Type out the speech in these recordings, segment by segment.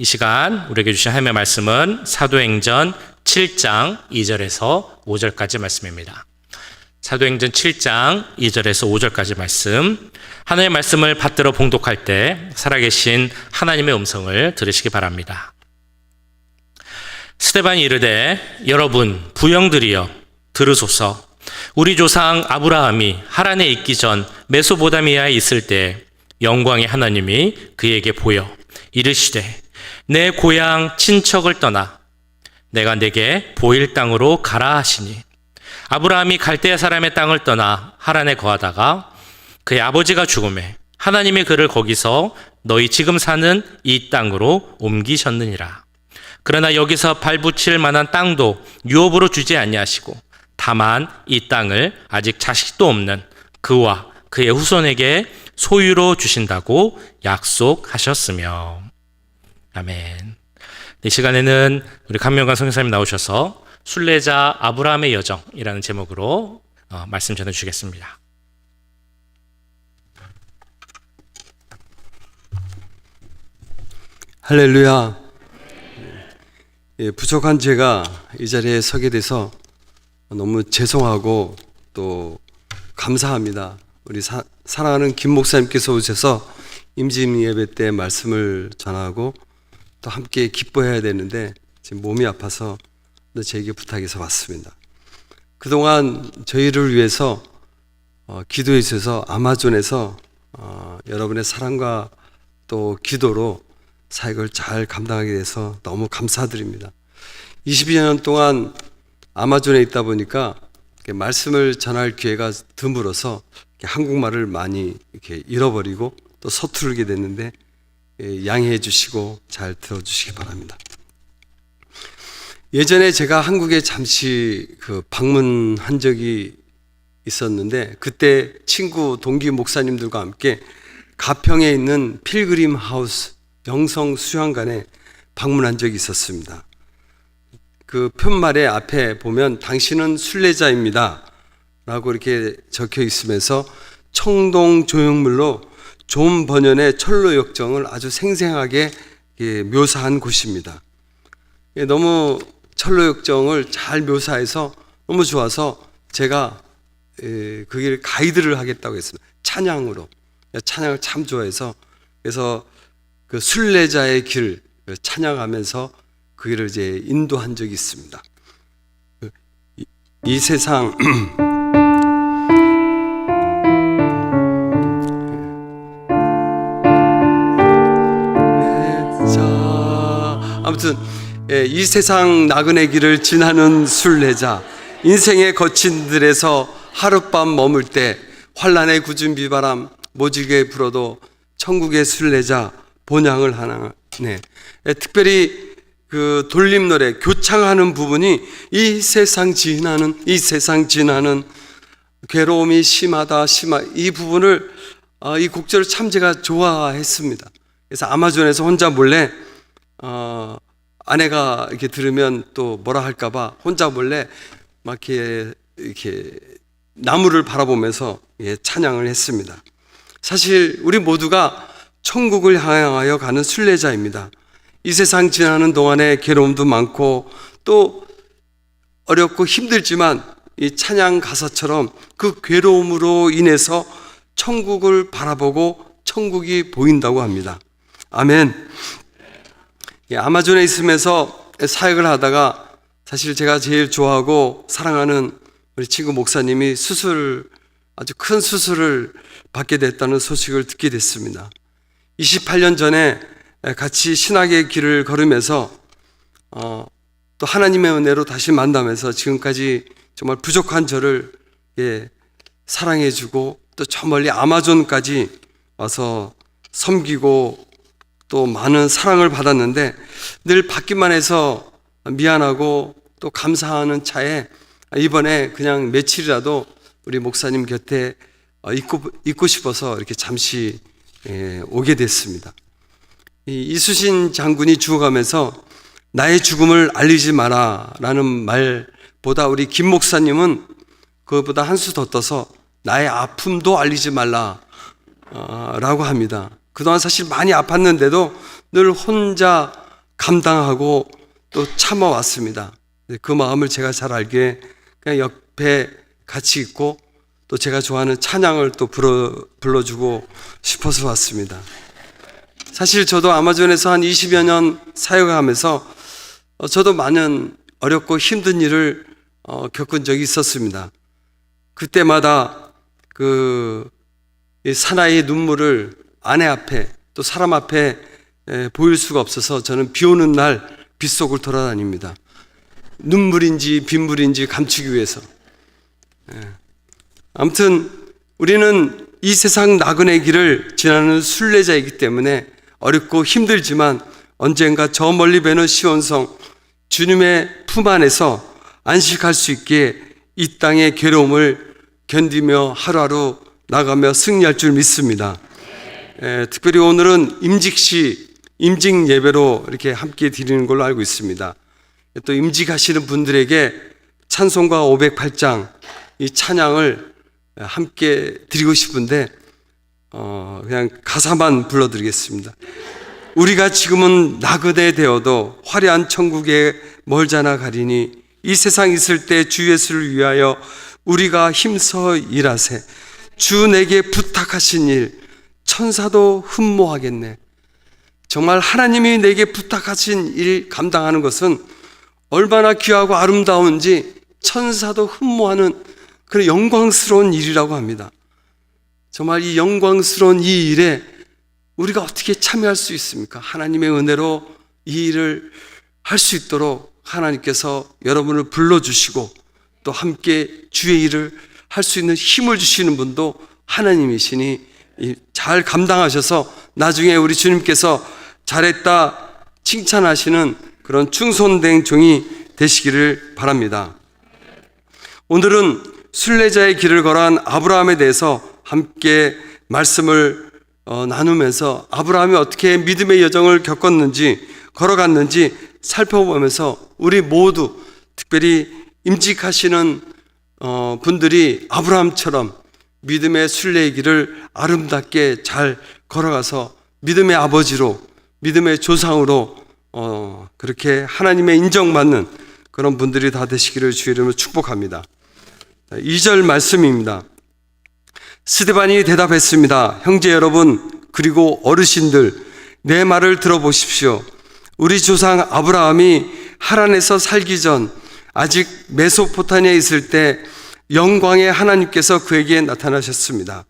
이 시간 우리에게 주신 하나님의 말씀은 사도행전 7장 2절에서 5절까지 말씀입니다. 사도행전 7장 2절에서 5절까지 말씀, 하나님의 말씀을 받들어 봉독할 때 살아계신 하나님의 음성을 들으시기 바랍니다. 스데반이 이르되 여러분 부형들이여 들으소서. 우리 조상 아브라함이 하란에 있기 전 메소포타미아에 있을 때 영광의 하나님이 그에게 보여 이르시되 내 고향 친척을 떠나 내가 내게 보일 땅으로 가라 하시니, 아브라함이 갈대아 사람의 땅을 떠나 하란에 거하다가 그의 아버지가 죽음에 하나님이 그를 거기서 너희 지금 사는 이 땅으로 옮기셨느니라. 그러나 여기서 발붙일 만한 땅도 유업으로 주지 아니하시고 다만 이 땅을 아직 자식도 없는 그와 그의 후손에게 소유로 주신다고 약속하셨으며. 아멘. 이 시간에는 우리 감명관 선교사님 나오셔서 순례자 아브라함의 여정이라는 제목으로 말씀 전해주시겠습니다. 할렐루야. 부족한 제가 이 자리에 서게 돼서 너무 죄송하고 또 감사합니다. 우리 사랑하는 김 목사님께서 오셔서 임진 예배 때 말씀을 전하고 또 함께 기뻐해야 되는데 지금 몸이 아파서 제게 부탁해서 왔습니다. 그동안 저희를 위해서 기도해 주셔서 아마존에서 여러분의 사랑과 또 기도로 사역을 잘 감당하게 돼서 너무 감사드립니다. 22년 동안 아마존에 있다 보니까 말씀을 전할 기회가 드물어서 한국말을 많이 이렇게 잃어버리고 또 서투르게 됐는데 양해해 주시고 잘 들어주시기 바랍니다. 예전에 제가 한국에 잠시 방문한 적이 있었는데 그때 친구 동기 목사님들과 함께 가평에 있는 필그림 하우스 영성 수양관에 방문한 적이 있었습니다. 그 편말의 앞에 보면 당신은 순례자입니다 라고 이렇게 적혀 있으면서 청동 조형물로 존 번연의 철로 역정을 아주 생생하게 묘사한 곳입니다. 너무 철로 역정을 잘 묘사해서 너무 좋아서 제가 거기를 가이드를 하겠다고 했습니다. 찬양으로. 찬양을 참 좋아해서 그래서 그 순례자의 길 찬양하면서 그 길을 이제 인도한 적이 있습니다. 이 세상 아무튼 이 세상 나그네 길을 지나는 순례자, 인생의 거친 들에서 하룻밤 머물 때 환란의 굳은 비바람 모지게 불어도 천국의 순례자 본향을 하네. 특별히 그 돌림 노래 교창하는 부분이 이 세상 지나는 괴로움이 심하다 이 부분을 이 곡절을 참 제가 좋아했습니다. 그래서 아마존에서 혼자 몰래 아내가 이렇게 들으면 또 뭐라 할까봐 혼자 몰래 막 이렇게 나무를 바라보면서 찬양을 했습니다. 사실 우리 모두가 천국을 향하여 가는 순례자입니다. 이 세상 지나는 동안에 괴로움도 많고 또 어렵고 힘들지만 이 찬양 가사처럼 그 괴로움으로 인해서 천국을 바라보고 천국이 보인다고 합니다. 아멘. 아마존에 있으면서 사역을 하다가 사실 제가 제일 좋아하고 사랑하는 우리 친구 목사님이 아주 큰 수술을 받게 됐다는 소식을 듣게 됐습니다. 28년 전에 같이 신학의 길을 걸으면서 또 하나님의 은혜로 다시 만나면서 지금까지 정말 부족한 저를 사랑해주고 또 저 멀리 아마존까지 와서 섬기고 또 많은 사랑을 받았는데 늘 받기만 해서 미안하고 또 감사하는 차에 이번에 그냥 며칠이라도 우리 목사님 곁에 있고 싶어서 이렇게 잠시 오게 됐습니다. 이수신 장군이 죽어가면서 나의 죽음을 알리지 마라 라는 말보다 우리 김 목사님은 그것보다 한 수 더 떠서 나의 아픔도 알리지 말라 라고 합니다. 그동안 사실 많이 아팠는데도 늘 혼자 감당하고 또 참아왔습니다. 그 마음을 제가 잘 알게 그냥 옆에 같이 있고 또 제가 좋아하는 찬양을 또 불러주고 싶어서 왔습니다. 사실 저도 아마존에서 한 20여 년 사역하면서 저도 많은 어렵고 힘든 일을 겪은 적이 있었습니다. 그때마다 그 사나이의 눈물을 아내 앞에 또 사람 앞에 보일 수가 없어서 저는 비 오는 날 빗속을 돌아다닙니다. 눈물인지 빗물인지 감추기 위해서. 아무튼 우리는 이 세상 나그네 길을 지나는 순례자이기 때문에 어렵고 힘들지만 언젠가 저 멀리 배는 시온성 주님의 품 안에서 안식할 수 있게 이 땅의 괴로움을 견디며 하루하루 나가며 승리할 줄 믿습니다. 특별히 오늘은 임직 예배로 이렇게 함께 드리는 걸로 알고 있습니다. 또 임직하시는 분들에게 찬송가 508장 이 찬양을 함께 드리고 싶은데 그냥 가사만 불러드리겠습니다. 우리가 지금은 나그네 되어도 화려한 천국에 멀잖아 가리니 이 세상 있을 때 주 예수를 위하여 우리가 힘써 일하세. 주 내게 부탁하신 일 천사도 흠모하겠네. 정말 하나님이 내게 부탁하신 일 감당하는 것은 얼마나 귀하고 아름다운지 천사도 흠모하는 그런 영광스러운 일이라고 합니다. 정말 이 영광스러운 이 일에 우리가 어떻게 참여할 수 있습니까? 하나님의 은혜로 이 일을 할 수 있도록 하나님께서 여러분을 불러주시고 또 함께 주의 일을 할 수 있는 힘을 주시는 분도 하나님이시니 잘 감당하셔서 나중에 우리 주님께서 잘했다 칭찬하시는 그런 충성된 종이 되시기를 바랍니다. 오늘은 순례자의 길을 걸어간 아브라함에 대해서 함께 말씀을 나누면서 아브라함이 어떻게 믿음의 여정을 겪었는지 걸어갔는지 살펴보면서 우리 모두 특별히 임직하시는 분들이 아브라함처럼 믿음의 순례의 길을 아름답게 잘 걸어가서 믿음의 아버지로 믿음의 조상으로 그렇게 하나님의 인정받는 그런 분들이 다 되시기를 주의 이름으로 축복합니다. 2절 말씀입니다. 스데반이 대답했습니다. 형제 여러분 그리고 어르신들 내 말을 들어보십시오. 우리 조상 아브라함이 하란에서 살기 전 아직 메소포타미아에 있을 때 영광의 하나님께서 그에게 나타나셨습니다.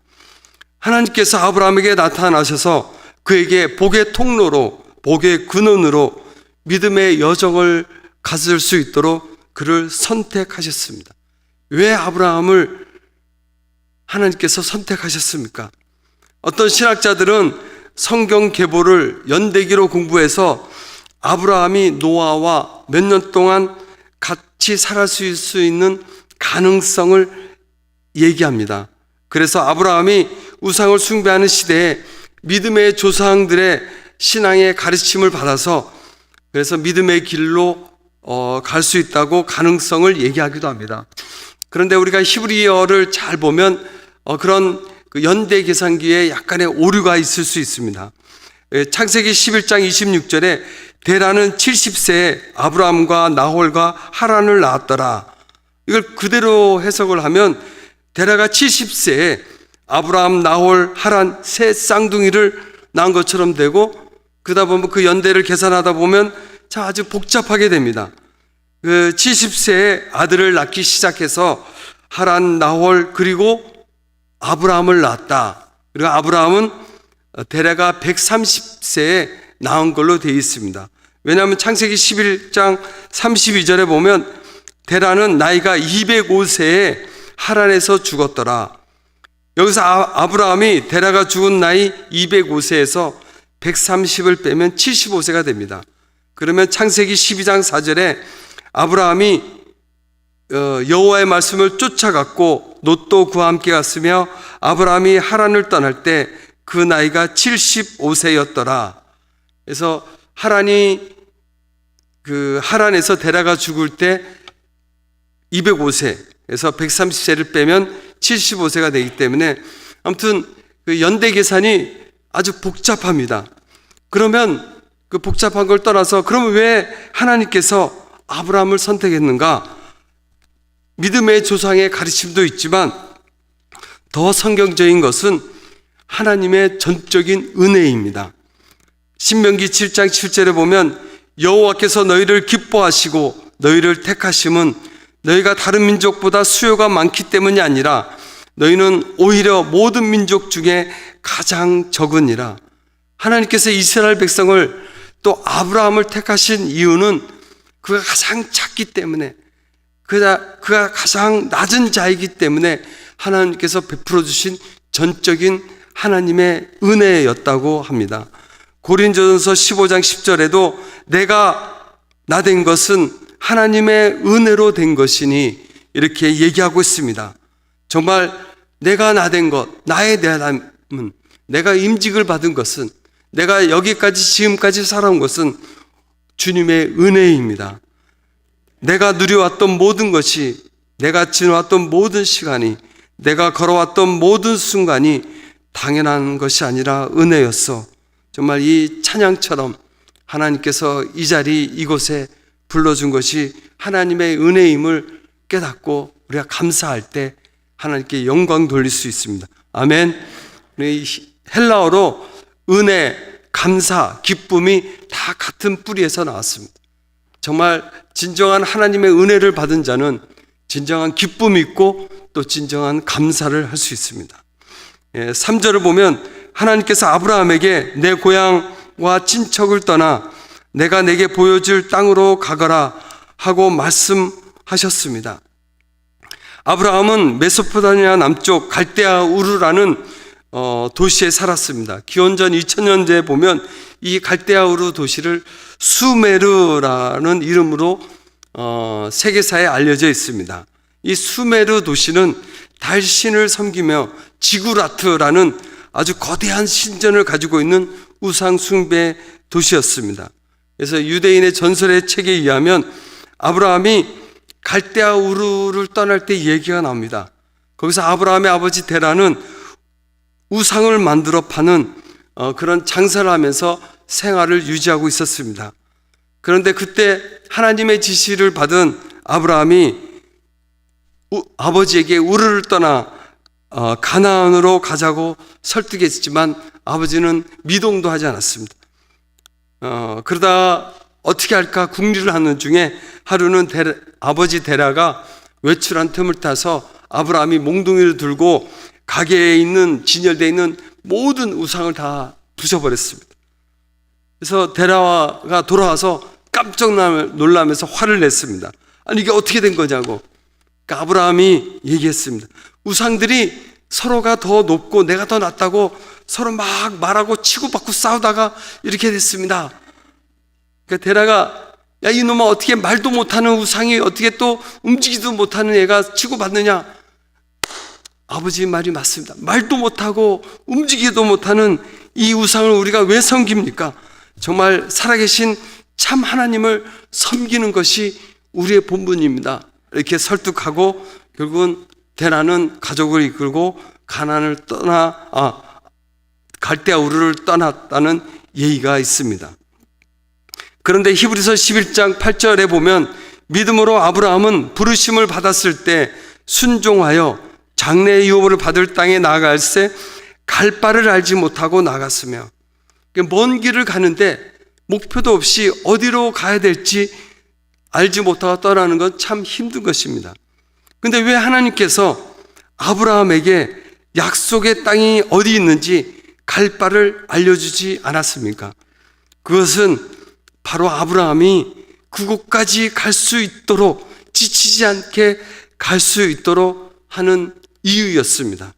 하나님께서 아브라함에게 나타나셔서 그에게 복의 통로로 복의 근원으로 믿음의 여정을 가질 수 있도록 그를 선택하셨습니다. 왜 아브라함을 하나님께서 선택하셨습니까? 어떤 신학자들은 성경 계보를 연대기로 공부해서 아브라함이 노아와 몇 년 동안 같이 살아갈 수 있는 가능성을 얘기합니다. 그래서 아브라함이 우상을 숭배하는 시대에 믿음의 조상들의 신앙의 가르침을 받아서 그래서 믿음의 길로 갈 수 있다고 가능성을 얘기하기도 합니다. 그런데 우리가 히브리어를 잘 보면 그런 연대 계산기에 약간의 오류가 있을 수 있습니다. 창세기 11장 26절에 데라는 70세에 아브라함과 나홀과 하란을 낳았더라. 이걸 그대로 해석을 하면 데라가 70세에 아브라함, 나홀, 하란 세 쌍둥이를 낳은 것처럼 되고 그러다 보면 그 연대를 계산하다 보면 자 아주 복잡하게 됩니다. 그 70세에 아들을 낳기 시작해서 하란, 나홀 그리고 아브라함을 낳았다. 그리고 아브라함은 데라가 130세에 낳은 걸로 되어 있습니다. 왜냐하면 창세기 11장 32절에 보면 데라는 나이가 205세에 하란에서 죽었더라. 여기서 아브라함이 데라가 죽은 나이 205세에서 130을 빼면 75세가 됩니다. 그러면 창세기 12장 4절에 아브라함이 여호와의 말씀을 쫓아갔고 롯도 그와 함께 갔으며 아브라함이 하란을 떠날 때 그 나이가 75세였더라. 그래서 하란에서 데라가 죽을 때 205세에서 130세를 빼면 75세가 되기 때문에 아무튼 그 연대 계산이 아주 복잡합니다. 그러면 그 복잡한 걸 떠나서 그러면 왜 하나님께서 아브라함을 선택했는가? 믿음의 조상의 가르침도 있지만 더 성경적인 것은 하나님의 전적인 은혜입니다. 신명기 7장 7절에 보면 여호와께서 너희를 기뻐하시고 너희를 택하심은 너희가 다른 민족보다 수요가 많기 때문이 아니라 너희는 오히려 모든 민족 중에 가장 적으니라. 하나님께서 이스라엘 백성을 또 아브라함을 택하신 이유는 그가 가장 작기 때문에, 그가 가장 낮은 자이기 때문에 하나님께서 베풀어 주신 전적인 하나님의 은혜였다고 합니다. 고린도전서 15장 10절에도 내가 나된 것은 하나님의 은혜로 된 것이니 이렇게 얘기하고 있습니다. 정말 내가 나된 것, 나의 나됨은, 내가 임직을 받은 것은, 내가 여기까지 지금까지 살아온 것은 주님의 은혜입니다. 내가 누려왔던 모든 것이, 내가 지나왔던 모든 시간이, 내가 걸어왔던 모든 순간이 당연한 것이 아니라 은혜였어. 정말 이 찬양처럼 하나님께서 이 자리 이곳에 불러준 것이 하나님의 은혜임을 깨닫고 우리가 감사할 때 하나님께 영광 돌릴 수 있습니다. 아멘. 헬라어로 은혜, 감사, 기쁨이 다 같은 뿌리에서 나왔습니다. 정말 진정한 하나님의 은혜를 받은 자는 진정한 기쁨이 있고 또 진정한 감사를 할 수 있습니다. 3절을 보면 하나님께서 아브라함에게 내 고향과 친척을 떠나 내가 내게 보여줄 땅으로 가거라 하고 말씀하셨습니다. 아브라함은 메소포타미아 남쪽 갈대아 우르라는 도시에 살았습니다. 기원전 2000년대에 보면 이 갈대아 우르 도시를 수메르라는 이름으로 세계사에 알려져 있습니다. 이 수메르 도시는 달신을 섬기며 지구라트라는 아주 거대한 신전을 가지고 있는 우상 숭배 도시였습니다. 그래서 유대인의 전설의 책에 의하면 아브라함이 갈대아 우르를 떠날 때 얘기가 나옵니다. 거기서 아브라함의 아버지 데라는 우상을 만들어 파는 그런 장사를 하면서 생활을 유지하고 있었습니다. 그런데 그때 하나님의 지시를 받은 아브라함이 아버지에게 우르를 떠나 가나안으로 가자고 설득했지만 아버지는 미동도 하지 않았습니다. 그러다 어떻게 할까 궁리를 하는 중에 하루는 아버지 데라가 외출한 틈을 타서 아브라함이 몽둥이를 들고 가게에 있는 진열되어 있는 모든 우상을 다 부숴버렸습니다. 그래서 데라가 돌아와서 깜짝 놀라면서 화를 냈습니다. 아니 이게 어떻게 된 거냐고. 그러니까 아브라함이 얘기했습니다. 우상들이 서로가 더 높고 내가 더 낮다고 서로 막 말하고 치고받고 싸우다가 이렇게 됐습니다. 그러니까 데라가 야 이놈아 어떻게 말도 못하는 우상이 어떻게 또 움직이지도 못하는 애가 치고받느냐. 아버지 말이 맞습니다. 말도 못하고 움직이지도 못하는 이 우상을 우리가 왜 섬깁니까? 정말 살아계신 참 하나님을 섬기는 것이 우리의 본분입니다. 이렇게 설득하고 결국은 데라는 가족을 이끌고 가나안을 갈대아 우르를 떠났다는 예의가 있습니다. 그런데 히브리서 11장 8절에 보면 믿음으로 아브라함은 부르심을 받았을 때 순종하여 장래 유업을 받을 땅에 나아갈새 갈 바를 알지 못하고 나갔으며, 먼 길을 가는데 목표도 없이 어디로 가야 될지 알지 못하고 떠나는 건 참 힘든 것입니다. 근데 왜 하나님께서 아브라함에게 약속의 땅이 어디 있는지 갈 바를 알려주지 않았습니까? 그것은 바로 아브라함이 그곳까지 갈 수 있도록 지치지 않게 갈 수 있도록 하는 이유였습니다.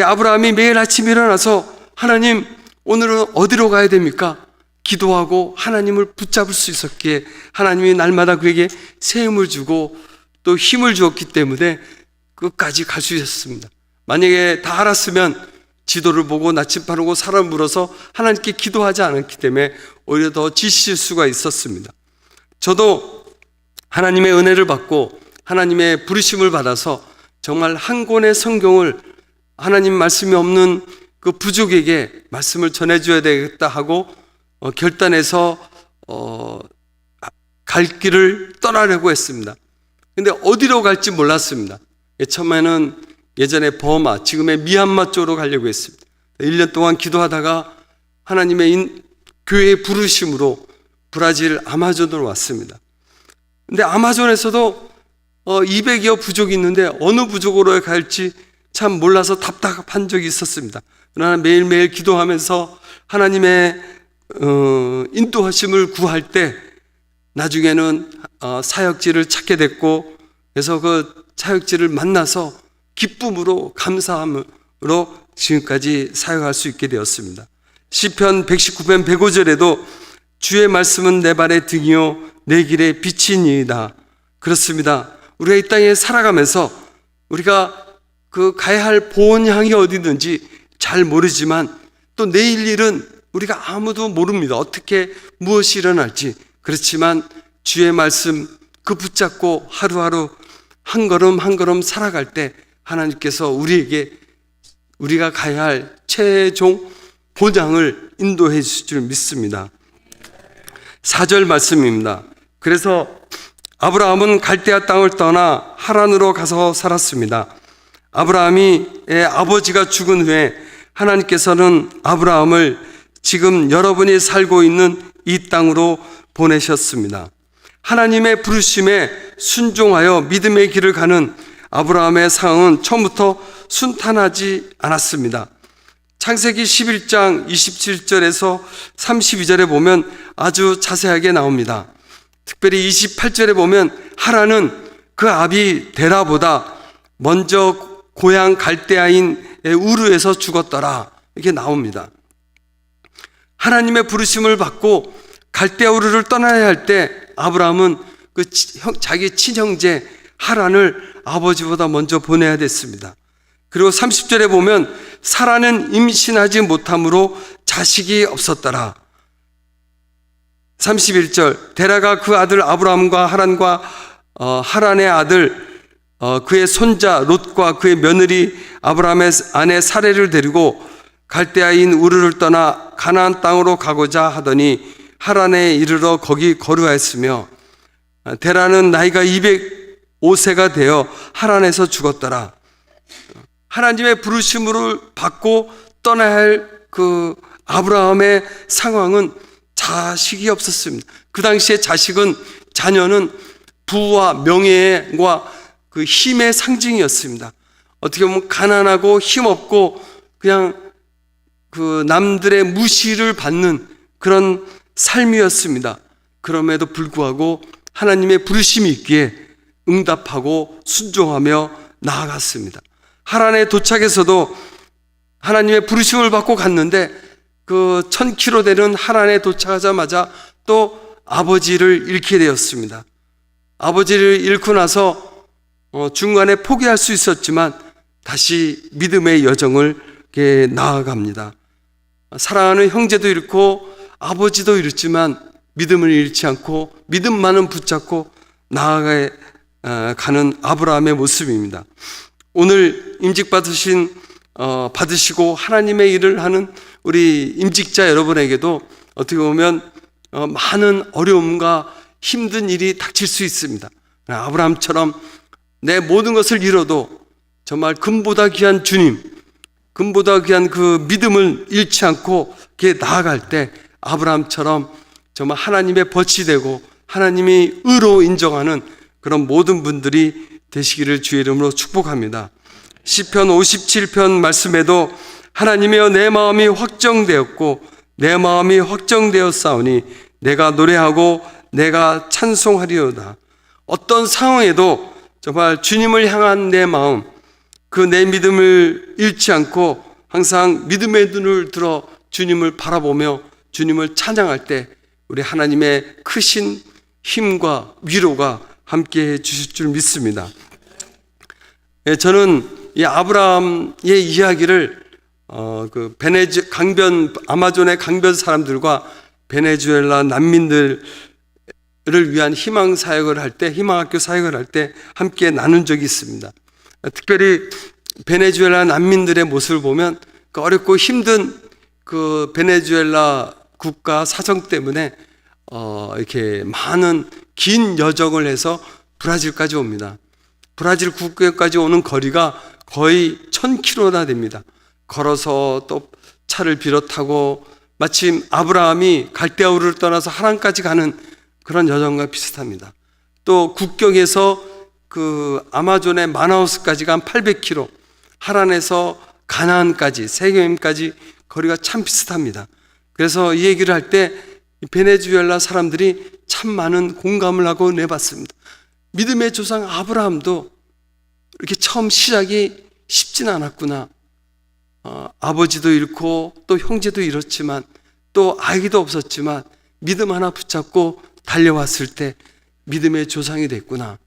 아브라함이 매일 아침 일어나서 하나님 오늘은 어디로 가야 됩니까? 기도하고 하나님을 붙잡을 수 있었기에 하나님이 날마다 그에게 새 힘을 주고 또 힘을 주었기 때문에 끝까지 갈 수 있었습니다. 만약에 다 알았으면 지도를 보고 나침반을 보고 사람을 불어서 하나님께 기도하지 않았기 때문에 오히려 더 지칠 수가 있었습니다. 저도 하나님의 은혜를 받고 하나님의 부르심을 받아서 정말 한 권의 성경을 하나님 말씀이 없는 그 부족에게 말씀을 전해줘야 되겠다 하고 결단해서 갈 길을 떠나려고 했습니다. 근데 어디로 갈지 몰랐습니다. 처음에는 예전에 버마, 지금의 미얀마 쪽으로 가려고 했습니다. 1년 동안 기도하다가 하나님의 교회의 부르심으로 브라질 아마존으로 왔습니다. 근데 아마존에서도 200여 부족이 있는데 어느 부족으로 갈지 참 몰라서 답답한 적이 있었습니다. 그러나 매일매일 기도하면서 하나님의 인도하심을 구할 때 나중에는 사역지를 찾게 됐고, 그래서 그 사역지를 만나서 기쁨으로 감사함으로 지금까지 사역할 수 있게 되었습니다. 시편 119편 105절에도 주의 말씀은 내 발의 등이요 내 길의 빛이니이다. 그렇습니다. 우리가 이 땅에 살아가면서 우리가 그 가야 할 본향이 어디 있는지 잘 모르지만 또 내일 일은 우리가 아무도 모릅니다. 어떻게 무엇이 일어날지. 그렇지만 주의 말씀 그 붙잡고 하루하루 한 걸음 한 걸음 살아갈 때 하나님께서 우리에게 우리가 가야 할 최종 본향을 인도해 주실 줄 믿습니다. 4절 말씀입니다. 그래서 아브라함은 갈대아 땅을 떠나 하란으로 가서 살았습니다. 아브라함의 아버지가 죽은 후에 하나님께서는 아브라함을 지금 여러분이 살고 있는 이 땅으로 보내셨습니다. 하나님의 부르심에 순종하여 믿음의 길을 가는 아브라함의 상황은 처음부터 순탄하지 않았습니다. 창세기 11장 27절에서 32절에 보면 아주 자세하게 나옵니다. 특별히 28절에 보면 하란은 그 아비 데라보다 먼저 고향 갈대아인 우르에서 죽었더라, 이렇게 나옵니다. 하나님의 부르심을 받고 갈대아 우르를 떠나야 할 때 아브라함은 자기 친형제 하란을 아버지보다 먼저 보내야 됐습니다. 그리고 30절에 보면 사라는 임신하지 못함으로 자식이 없었더라. 31절 데라가 그 아들 아브라함과 하란과 하란의 아들 그의 손자 롯과 그의 며느리 아브라함의 아내 사레를 데리고 갈대아인 우르를 떠나 가나안 땅으로 가고자 하더니 하란에 이르러 거기 거류하였으며 데라는 나이가 205세가 되어 하란에서 죽었더라. 하나님의 부르심을 받고 떠나야 할 그 아브라함의 상황은 자식이 없었습니다. 그 당시에 자녀는 부와 명예와 그 힘의 상징이었습니다. 어떻게 보면 가난하고 힘없고 그냥 그 남들의 무시를 받는 그런 삶이었습니다. 그럼에도 불구하고 하나님의 부르심이 있기에 응답하고 순종하며 나아갔습니다. 하란에 도착해서도 하나님의 부르심을 받고 갔는데 그 1000km 되는 하란에 도착하자마자 또 아버지를 잃게 되었습니다. 아버지를 잃고 나서 중간에 포기할 수 있었지만 다시 믿음의 여정을 나아갑니다. 사랑하는 형제도 잃고 아버지도 잃었지만 믿음을 잃지 않고 믿음만은 붙잡고 나아가는 아브라함의 모습입니다. 오늘 임직 받으시고 하나님의 일을 하는 우리 임직자 여러분에게도 어떻게 보면 많은 어려움과 힘든 일이 닥칠 수 있습니다. 아브라함처럼 내 모든 것을 잃어도 정말 금보다 귀한 주님, 금보다 귀한 그 믿음을 잃지 않고 이렇게 나아갈 때 아브라함처럼 정말 하나님의 벗이 되고 하나님이 의로 인정하는 그런 모든 분들이 되시기를 주의 이름으로 축복합니다. 시편 57편 말씀에도 하나님이여 내 마음이 확정되었고 내 마음이 확정되었사오니 내가 노래하고 내가 찬송하리로다. 어떤 상황에도 정말 주님을 향한 내 마음, 그 내 믿음을 잃지 않고 항상 믿음의 눈을 들어 주님을 바라보며 주님을 찬양할 때 우리 하나님의 크신 힘과 위로가 함께 해 주실 줄 믿습니다. 저는 이 아브라함의 이야기를 그 아마존의 강변 사람들과 베네수엘라 난민들을 위한 희망 사역을 할 때, 희망학교 사역을 할 때 함께 나눈 적이 있습니다. 특별히 베네수엘라 난민들의 모습을 보면 그 어렵고 힘든 그 베네수엘라 국가 사정 때문에 이렇게 많은 긴 여정을 해서 브라질까지 옵니다. 브라질 국경까지 오는 거리가 거의 1000km나 됩니다. 걸어서 또 차를 빌어 타고 마침 아브라함이 갈대아우르를 떠나서 하란까지 가는 그런 여정과 비슷합니다. 또 국경에서 그 아마존의 마나우스까지가 한 800km, 하란에서 가나안까지, 세겜까지 거리가 참 비슷합니다. 그래서 이 얘기를 할 때 베네수엘라 사람들이 참 많은 공감을 하고 내봤습니다. 믿음의 조상 아브라함도 이렇게 처음 시작이 쉽진 않았구나. 아버지도 잃고 또 형제도 잃었지만 또 아기도 없었지만 믿음 하나 붙잡고 달려왔을 때 믿음의 조상이 됐구나.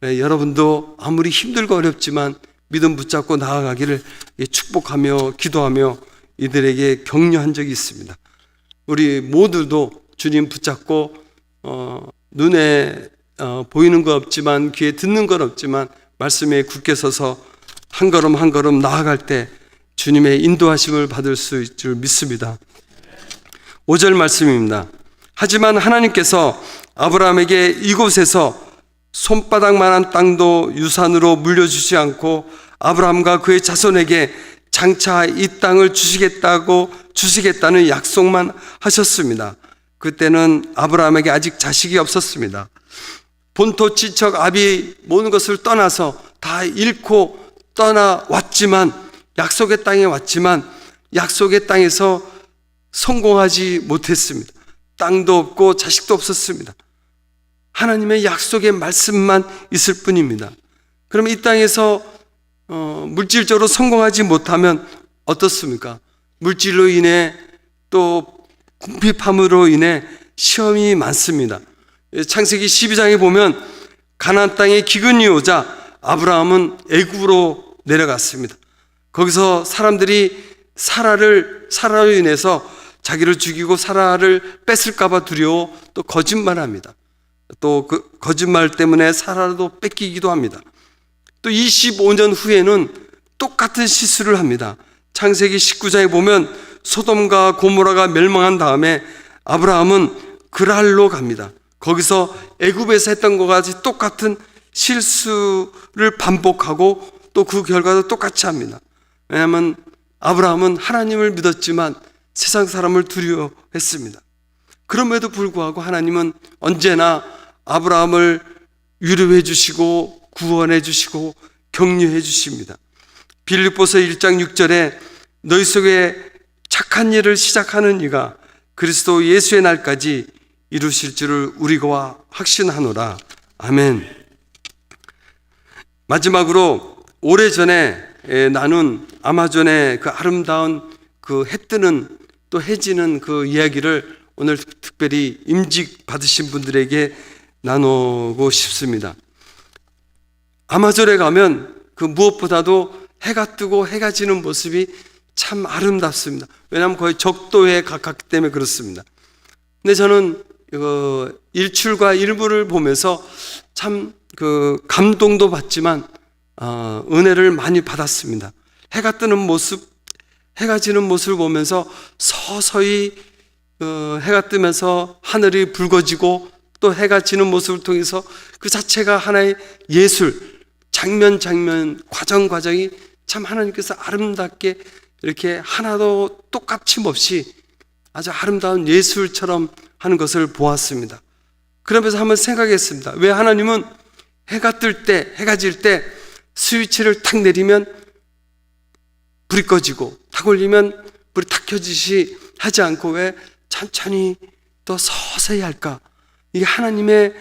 여러분도 아무리 힘들고 어렵지만 믿음 붙잡고 나아가기를 축복하며 기도하며 이들에게 격려한 적이 있습니다. 우리 모두도 주님 붙잡고 눈에 보이는 건 없지만 귀에 듣는 건 없지만 말씀에 굳게 서서 한 걸음 한 걸음 나아갈 때 주님의 인도하심을 받을 수 있을 줄 믿습니다. 5절 말씀입니다. 하지만 하나님께서 아브라함에게 이곳에서 손바닥만한 땅도 유산으로 물려주지 않고 아브라함과 그의 자손에게 장차 이 땅을 주시겠다는 약속만 하셨습니다. 그때는 아브라함에게 아직 자식이 없었습니다. 본토 친척 아비 모든 것을 떠나서 다 잃고 떠나왔지만 약속의 땅에 왔지만 약속의 땅에서 성공하지 못했습니다. 땅도 없고 자식도 없었습니다. 하나님의 약속의 말씀만 있을 뿐입니다. 그럼 이 땅에서 물질적으로 성공하지 못하면 어떻습니까? 물질로 인해 또 궁핍함으로 인해 시험이 많습니다. 창세기 12장에 보면 가나안 땅에 기근이 오자 아브라함은 애굽으로 내려갔습니다. 거기서 사람들이 사라로 인해서 자기를 죽이고 사라를 뺏을까 봐 두려워 또 거짓말합니다. 또 그 거짓말 때문에 사라도 뺏기기도 합니다. 또 25년 후에는 똑같은 실수를 합니다. 창세기 19장에 보면 소돔과 고모라가 멸망한 다음에 아브라함은 그랄로 갑니다. 거기서 애굽에서 했던 것과 같이 똑같은 실수를 반복하고 또 그 결과도 똑같이 합니다. 왜냐하면 아브라함은 하나님을 믿었지만 세상 사람을 두려워했습니다. 그럼에도 불구하고 하나님은 언제나 아브라함을 위로해 주시고 구원해 주시고 격려해 주십니다. 빌립보서 1장 6절에 너희 속에 착한 일을 시작하는 이가 그리스도 예수의 날까지 이루실 줄을 우리가 확신하노라. 아멘. 마지막으로 오래전에 나눈 아마존의 그 아름다운 그 해 뜨는 또 해 지는 그 이야기를 오늘 특별히 임직 받으신 분들에게 나누고 싶습니다. 아마존에 가면 그 무엇보다도 해가 뜨고 해가 지는 모습이 참 아름답습니다. 왜냐하면 거의 적도에 가깝기 때문에 그렇습니다. 근데 저는 일출과 일부를 보면서 참 그 감동도 받지만 은혜를 많이 받았습니다. 해가 뜨는 모습, 해가 지는 모습을 보면서 서서히 해가 뜨면서 하늘이 붉어지고 또 해가 지는 모습을 통해서 그 자체가 하나의 예술, 장면 과정이 참 하나님께서 아름답게 이렇게 하나도 똑같임 없이 아주 아름다운 예술처럼 하는 것을 보았습니다. 그러면서 한번 생각했습니다. 왜 하나님은 해가 뜰 때, 해가 질 때 스위치를 탁 내리면 불이 꺼지고 탁 올리면 불이 탁 켜지시 하지 않고 왜 천천히 또 서서히 할까? 이게 하나님의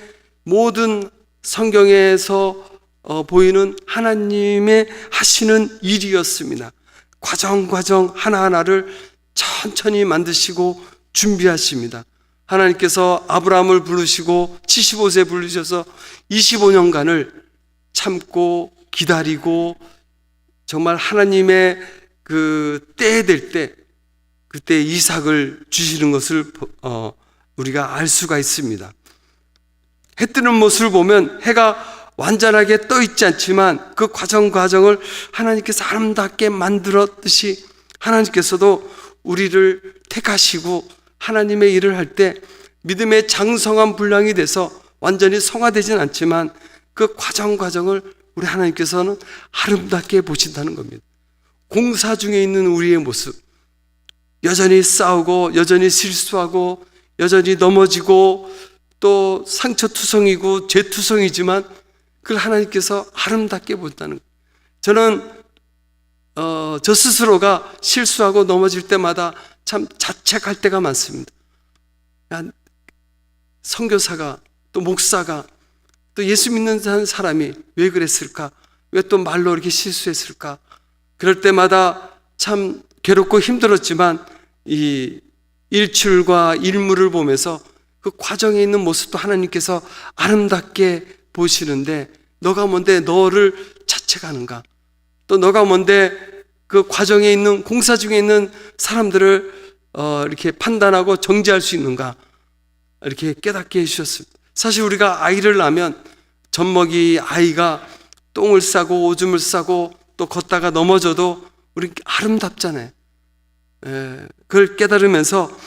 모든 성경에서 보이는 하나님의 하시는 일이었습니다. 과정 하나하나를 천천히 만드시고 준비하십니다. 하나님께서 아브라함을 부르시고 75세 부르셔서 25년간을 참고 기다리고 정말 하나님의 그 때에 될 때 그때 이삭을 주시는 것을 우리가 알 수가 있습니다. 해 뜨는 모습을 보면 해가 완전하게 떠 있지 않지만 그 과정을 하나님께서 아름답게 만들었듯이 하나님께서도 우리를 택하시고 하나님의 일을 할 때 믿음의 장성한 분량이 돼서 완전히 성화되진 않지만 그 과정을 우리 하나님께서는 아름답게 보신다는 겁니다. 공사 중에 있는 우리의 모습, 여전히 싸우고 여전히 실수하고 여전히 넘어지고 또 상처투성이고 죄투성이지만 그걸 하나님께서 아름답게 본다는 거예요. 저는 저 스스로가 실수하고 넘어질 때마다 참 자책할 때가 많습니다. 야, 선교사가 또 목사가 또 예수 믿는 사람이 왜 그랬을까? 왜 또 말로 이렇게 실수했을까? 그럴 때마다 참 괴롭고 힘들었지만 이 일출과 일물을 보면서 그 과정에 있는 모습도 하나님께서 아름답게 보시는데 너가 뭔데 너를 자책하는가? 또 너가 뭔데 그 과정에 있는 공사 중에 있는 사람들을 이렇게 판단하고 정죄할 수 있는가? 이렇게 깨닫게 해주셨습니다. 사실 우리가 아이를 낳으면 젖먹이 아이가 똥을 싸고 오줌을 싸고 또 걷다가 넘어져도 우리 아름답잖아요. 그걸 깨달으면서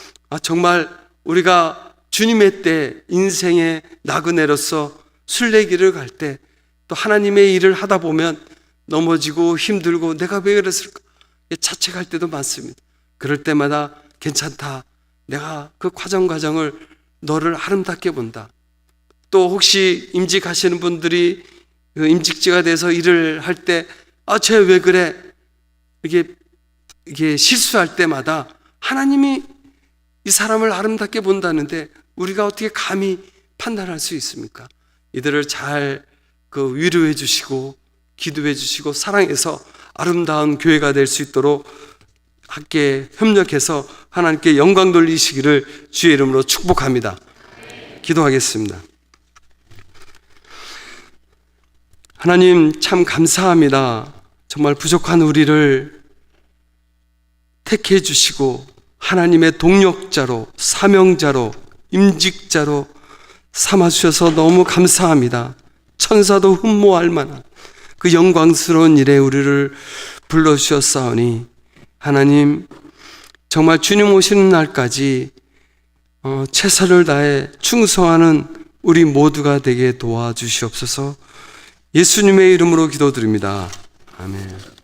정말 우리가 주님의 때 인생의 나그네로서 순례길을 갈 때 또 하나님의 일을 하다 보면 넘어지고 힘들고 내가 왜 그랬을까 자책할 때도 많습니다. 그럴 때마다 괜찮다. 내가 그 과정을 너를 아름답게 본다. 또 혹시 임직하시는 분들이 그 임직지가 돼서 일을 할 때 쟤 왜 그래? 이게 실수할 때마다 하나님이 이 사람을 아름답게 본다는데 우리가 어떻게 감히 판단할 수 있습니까? 이들을 잘 위로해 주시고 기도해 주시고 사랑해서 아름다운 교회가 될 수 있도록 함께 협력해서 하나님께 영광 돌리시기를 주의 이름으로 축복합니다. 기도하겠습니다. 하나님 참 감사합니다. 정말 부족한 우리를 택해 주시고 하나님의 동력자로 사명자로 임직자로 삼아주셔서 너무 감사합니다. 천사도 흠모할 만한 그 영광스러운 일에 우리를 불러주셨사오니 하나님 정말 주님 오시는 날까지 최선을 다해 충성하는 우리 모두가 되게 도와주시옵소서. 예수님의 이름으로 기도드립니다. 아멘.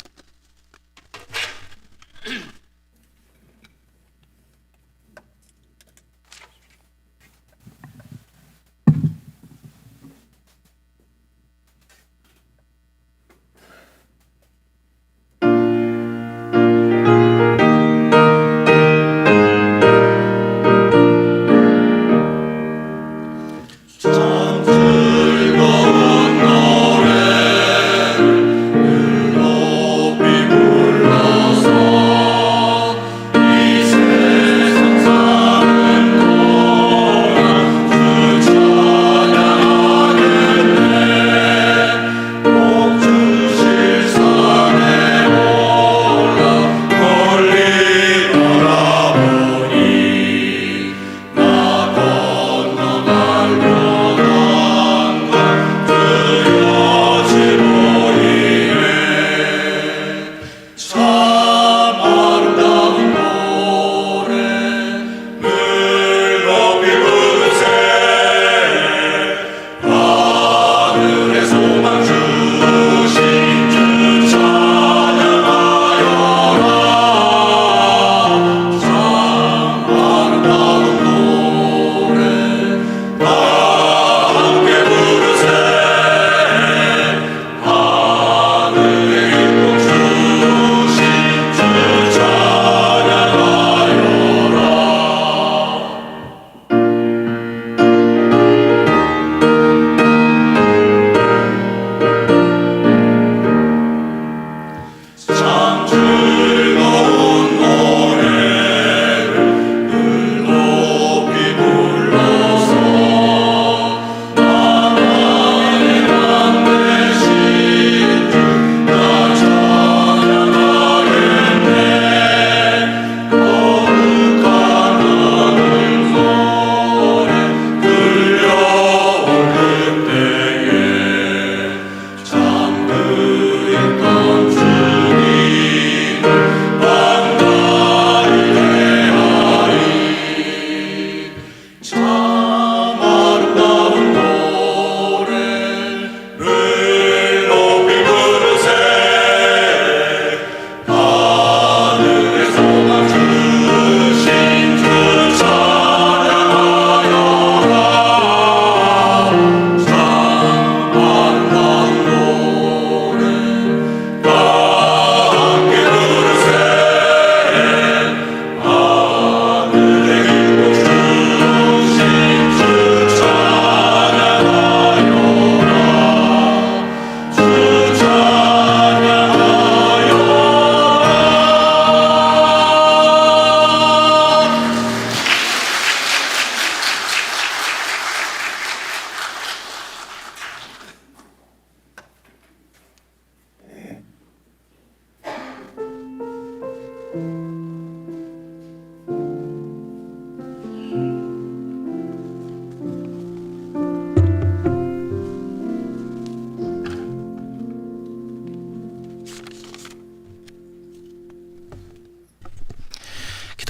참 즐거운 노래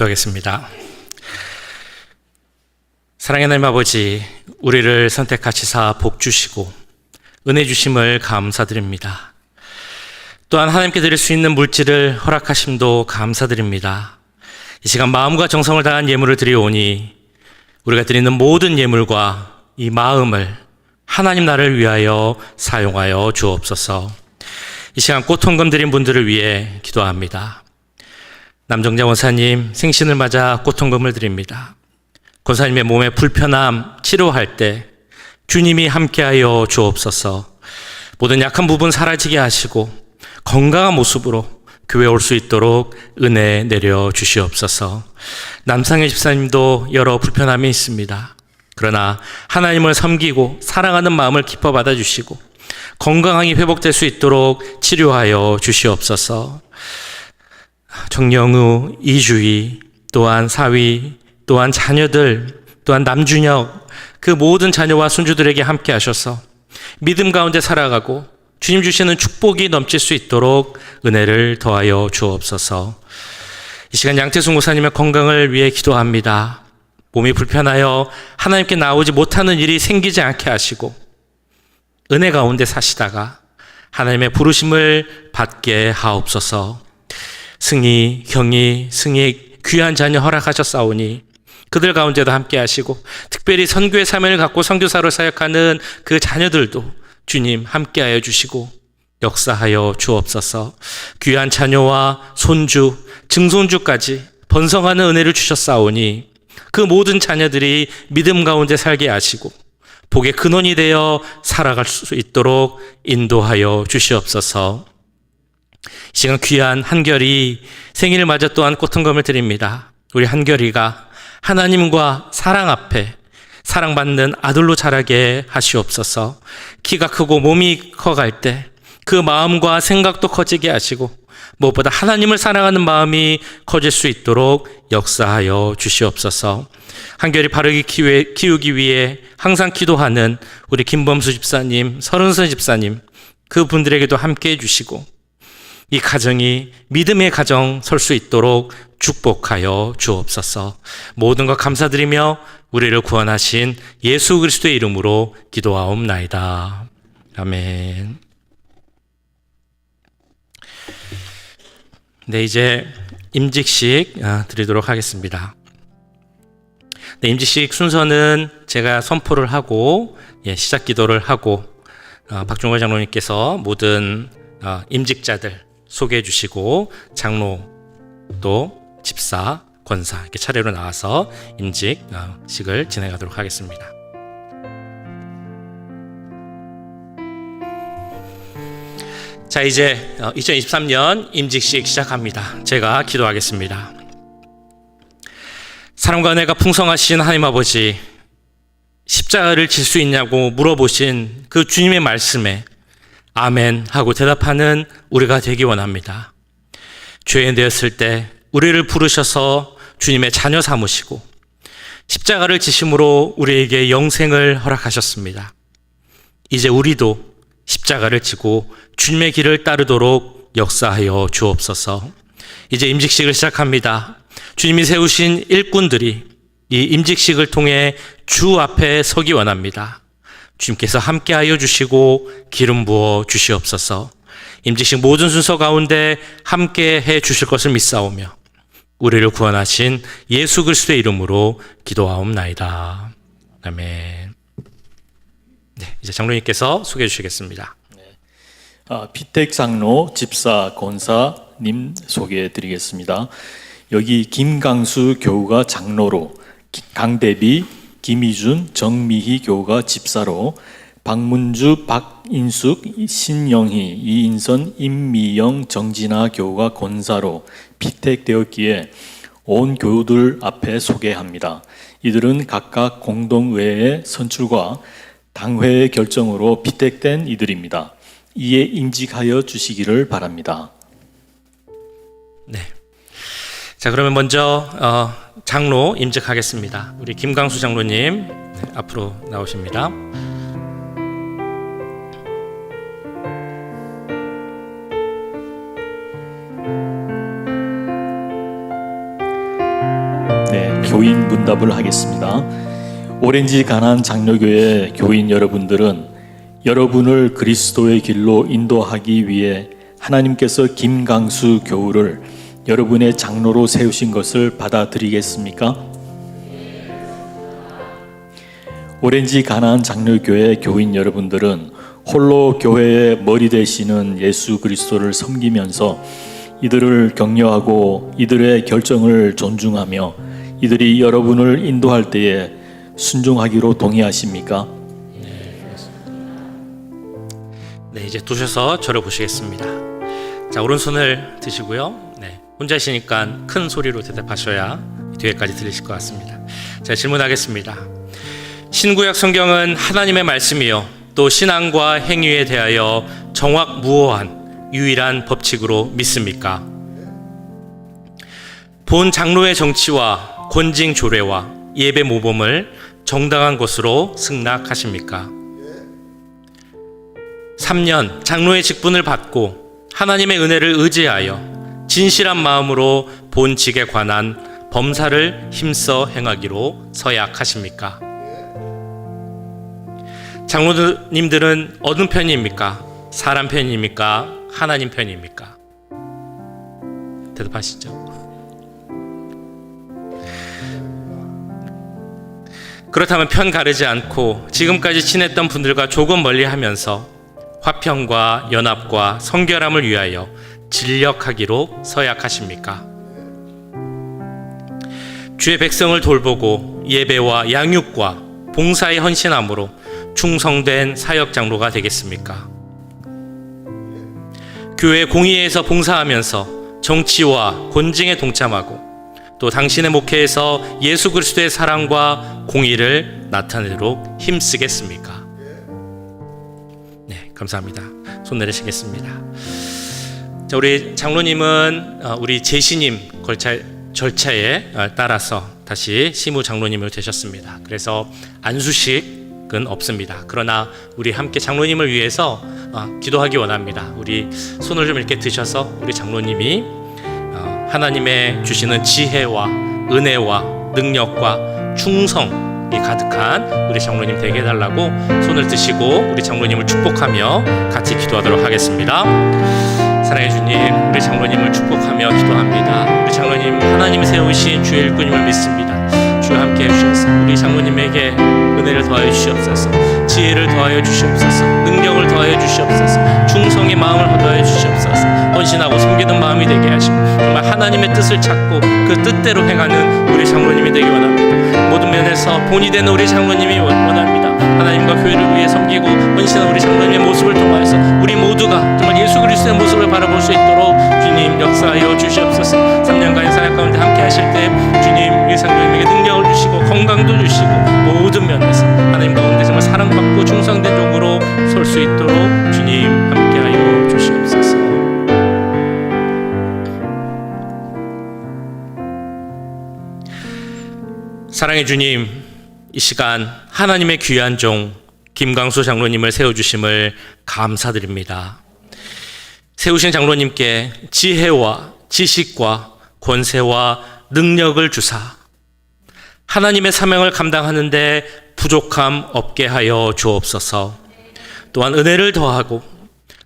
기도하겠습니다. 사랑의 하나님 아버지, 우리를 선택하시사 복 주시고 은혜 주심을 감사드립니다. 또한 하나님께 드릴 수 있는 물질을 허락하심도 감사드립니다. 이 시간 마음과 정성을 다한 예물을 드리오니 우리가 드리는 모든 예물과 이 마음을 하나님 나라를 위하여 사용하여 주옵소서. 이 시간 꽃헌금 드린 분들을 위해 기도합니다. 남정자 원사님 생신을 맞아 꽃헌금을 드립니다. 권사님의 몸의 불편함 치료할 때 주님이 함께하여 주옵소서. 모든 약한 부분 사라지게 하시고 건강한 모습으로 교회에 올 수 있도록 은혜 내려 주시옵소서. 남상현 집사님도 여러 불편함이 있습니다. 그러나 하나님을 섬기고 사랑하는 마음을 기뻐 받아주시고 건강하게 회복될 수 있도록 치료하여 주시옵소서. 정영우, 이주희, 또한 사위, 또한 자녀들, 또한 남준혁, 그 모든 자녀와 손주들에게 함께 하셔서 믿음 가운데 살아가고 주님 주시는 축복이 넘칠 수 있도록 은혜를 더하여 주옵소서. 이 시간 양태순 목사님의 건강을 위해 기도합니다. 몸이 불편하여 하나님께 나오지 못하는 일이 생기지 않게 하시고 은혜 가운데 사시다가 하나님의 부르심을 받게 하옵소서. 승희, 경희, 승희 귀한 자녀 허락하셨사오니 그들 가운데도 함께 하시고 특별히 선교의 사명을 갖고 선교사로 사역하는 그 자녀들도 주님 함께하여 주시고 역사하여 주옵소서. 귀한 자녀와 손주, 증손주까지 번성하는 은혜를 주셨사오니 그 모든 자녀들이 믿음 가운데 살게 하시고 복의 근원이 되어 살아갈 수 있도록 인도하여 주시옵소서. 이 시간 귀한 한결이 생일을 맞아 또한 꽃헌금을 드립니다. 우리 한결이가 하나님과 사랑 앞에 사랑받는 아들로 자라게 하시옵소서. 키가 크고 몸이 커갈 때 그 마음과 생각도 커지게 하시고 무엇보다 하나님을 사랑하는 마음이 커질 수 있도록 역사하여 주시옵소서. 한결이 바르게 키우기 위해 항상 기도하는 우리 김범수 집사님, 서른선 집사님, 그분들에게도 함께해 주시고 이 가정이 믿음의 가정 설 수 있도록 축복하여 주옵소서. 모든 것 감사드리며 우리를 구원하신 예수 그리스도의 이름으로 기도하옵나이다. 아멘. 네, 이제 임직식 드리도록 하겠습니다. 네, 임직식 순서는 제가 선포를 하고 시작 기도를 하고 박종걸 장로님께서 모든 임직자들 소개해 주시고 장로도 집사, 권사 이렇게 차례로 나와서 임직식을 진행하도록 하겠습니다. 자, 이제 2023년 임직식 시작합니다. 제가 기도하겠습니다. 사랑과 은혜가 풍성하신 하나님 아버지, 십자가를 질 수 있냐고 물어보신 그 주님의 말씀에 아멘 하고 대답하는 우리가 되기 원합니다. 죄인 되었을 때 우리를 부르셔서 주님의 자녀 삼으시고 십자가를 지심으로 우리에게 영생을 허락하셨습니다. 이제 우리도 십자가를 지고 주님의 길을 따르도록 역사하여 주옵소서. 이제 임직식을 시작합니다. 주님이 세우신 일꾼들이 이 임직식을 통해 주 앞에 서기 원합니다. 주님께서 함께하여 주시고 기름 부어 주시옵소서. 임직식 모든 순서 가운데 함께해 주실 것을 믿사오며 우리를 구원하신 예수 그리스도의 이름으로 기도하옵나이다. 아멘. 네, 이제 장로님께서 소개해 주시겠습니다. 피택 장로, 집사, 권사님 소개해 드리겠습니다. 여기 김강수 교우가 장로로, 강대비, 김희준, 정미희 교우가 집사로, 박문주, 박인숙, 신영희, 이인선, 임미영, 정진아 교우가 권사로 피택되었기에 온 교우들 앞에 소개합니다. 이들은 각각 공동회의 선출과 당회의 결정으로 피택된 이들입니다. 이에 임직하여 주시기를 바랍니다. 네. 자, 그러면 먼저 장로 임직하겠습니다. 우리 김강수 장로님 앞으로 나오십니다. 응답을 하겠습니다. 오렌지 가난 장로교회 교인 여러분들은 여러분을 그리스도의 길로 인도하기 위해 하나님께서 김강수 교우를 여러분의 장로로 세우신 것을 받아들이겠습니까? 오렌지 가난 장로교회 교인 여러분들은 홀로 교회의 머리 되시는 예수 그리스도를 섬기면서 이들을 격려하고 이들의 결정을 존중하며 이들이 여러분을 인도할 때에 순종하기로 동의하십니까? 네, 이제 두셔서 저를 보시겠습니다. 자, 오른손을 드시고요. 네, 혼자시니까 큰 소리로 대답하셔야 뒤에까지 들리실 것 같습니다. 자, 질문하겠습니다. 신구약 성경은 하나님의 말씀이요, 또 신앙과 행위에 대하여 정확무오한 유일한 법칙으로 믿습니까? 본 장로의 정치와 권징 조례와 예배 모범을 정당한 것으로 승낙하십니까? 3년 장로의 직분을 받고 하나님의 은혜를 의지하여 진실한 마음으로 본 직에 관한 범사를 힘써 행하기로 서약하십니까? 장로님들은 어느 편입니까? 사람 편입니까? 하나님 편입니까? 대답하시죠. 그렇다면 편 가르지 않고 지금까지 친했던 분들과 조금 멀리하면서 화평과 연합과 성결함을 위하여 진력하기로 서약하십니까? 주의 백성을 돌보고 예배와 양육과 봉사에 헌신함으로 충성된 사역 장로가 되겠습니까? 교회 공의에서 봉사하면서 정치와 권징에 동참하고 또 당신의 목회에서 예수 그리스도의 사랑과 공의를 나타내도록 힘쓰겠습니까? 네, 감사합니다. 손 내리시겠습니다. 자, 우리 장로님은 우리 제시님 절차에 따라서 다시 시무 장로님을 되셨습니다. 그래서 안수식은 없습니다. 그러나 우리 함께 장로님을 위해서 기도하기 원합니다. 우리 손을 좀 이렇게 드셔서 우리 장로님이 하나님의 주시는 지혜와 은혜와 능력과 충성이 가득한 우리 장로님 되게 해달라고 손을 드시고 우리 장로님을 축복하며 같이 기도하도록 하겠습니다. 사랑해 주님, 우리 장로님을 축복하며 기도합니다. 우리 장로님 하나님이 세우신 주의 일꾼임을 믿습니다. 주와 함께 해주셔서 우리 장로님에게 은혜를 더하여 주시옵소서, 지혜를 더하여 주시옵소서, 능력을 더하여 주시옵소서, 충성의 마음을 더하여 주시옵소서, 헌신하고 섬기는 마음이 되게 하시고 정말 하나님의 뜻을 찾고 그 뜻대로 행하는 우리 장로님이 되기 원합니다. 모든 면에서 본이 되는 우리 장로님이 원합니다. 하나님과 교회를 위해 섬기고 헌신한 우리 장로님의 모습을 통하여서 우리 모두가 정말 예수 그리스도의 모습을 바라볼 수 있도록 주님 역사하여 주시옵소서. 3년간의 사역 가운데 함께 하실 때 주님 우리 장로님에게 능력을 주시고 건강도 주시고 모든 면에서 하나님 가운데 정말 사랑받고 충성된 종으로 설 수 있도록 주님 함께하여 주시옵소서. 사랑의 주님, 이 시간 하나님의 귀한 종 김강수 장로님을 세워주심을 감사드립니다. 세우신 장로님께 지혜와 지식과 권세와 능력을 주사 하나님의 사명을 감당하는데 부족함 없게 하여 주옵소서. 또한 은혜를 더하고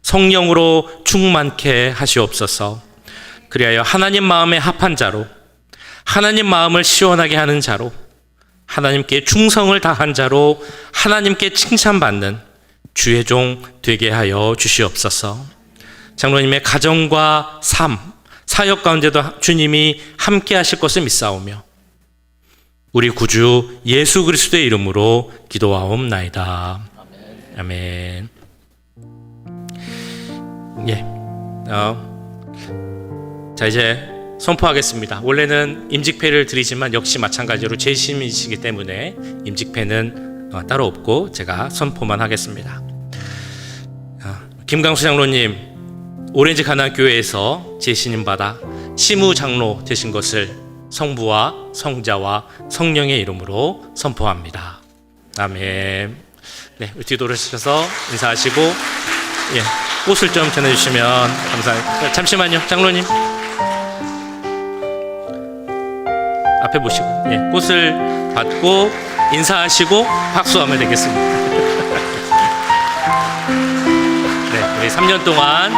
성령으로 충만케 하시옵소서. 그리하여 하나님 마음에 합한 자로, 하나님 마음을 시원하게 하는 자로, 하나님께 충성을 다한 자로 하나님께 칭찬받는 주의 종 되게 하여 주시옵소서. 장로님의 가정과 삶, 사역 가운데도 주님이 함께 하실 것을 믿사오며 우리 구주 예수 그리스도의 이름으로 기도하옵나이다. 아멘. 예. 자, 이제 선포하겠습니다. 원래는 임직패를 드리지만 역시 마찬가지로 재심이시기 때문에 임직패는 따로 없고 제가 선포만 하겠습니다. 김강수 장로님, 오렌지 가난교회에서 재신임 받아 시무 장로 되신 것을 성부와 성자와 성령의 이름으로 선포합니다. 아멘. 네, 뒤돌아서셔서 인사하시고 꽃을 좀 전해주시면 감사합니다. 잠시만요, 장로님. 앞에 보시고 꽃을 받고 인사하시고 박수하면 되겠습니다. 네, 우리 3년 동안